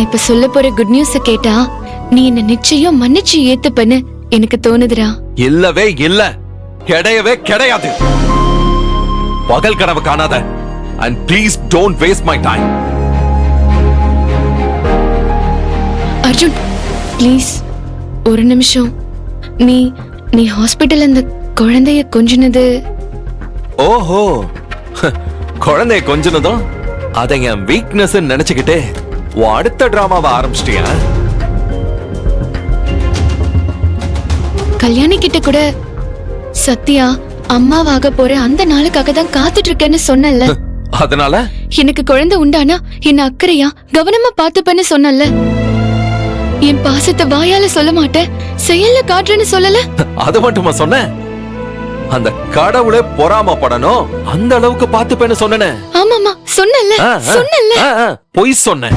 நான் இப்ப சொல்ல போற குட் நியூஸ கேட்டா நீ என்ன நிச்சயம் மன்னிச்சு ஏத்துப்பன்னு எனக்கு தோணுதுடா. இல்லவே இல்ல, கிடையவே கிடையாது. பகல் கனவு காணாத. And please don't waste my time. Arjun please ஒரு நிமிஷம். நீ நீ ஹாஸ்பிடல் அந்த குழந்தைய கொஞ்சினது. ஓஹோ, குழந்தைய கொஞ்சனதும் அதை என் வீக்னஸ் நினைச்சுக்கிட்டு அடுத்த டிராமாவை ஆரம்பிச்சிட்டியா? கல்யாணி கிட்ட கூட சத்யா அம்மாவாக போற அந்த நாளுக்காக தான் காத்துட்டு இருக்கேன்னு சொன்னல. அதனால எனக்கு குழந்தை உண்டானா என்ன அக்கறையா கவனமா பாத்துப்பேன்னு சொன்னல. என் பாசத்தை வாயால சொல்ல மாட்டேன், செயல்ல காட்டுறேன்னு சொல்லல. அது மட்டுமா சொன்ன? அந்த கடவுளே பொறாமப்படணும் அந்த அளவுக்கு பாத்துப்பேன்னு சொன்னேன். ஆமாமா சொன்னல சொன்னல. பொய் சொன்னேன்.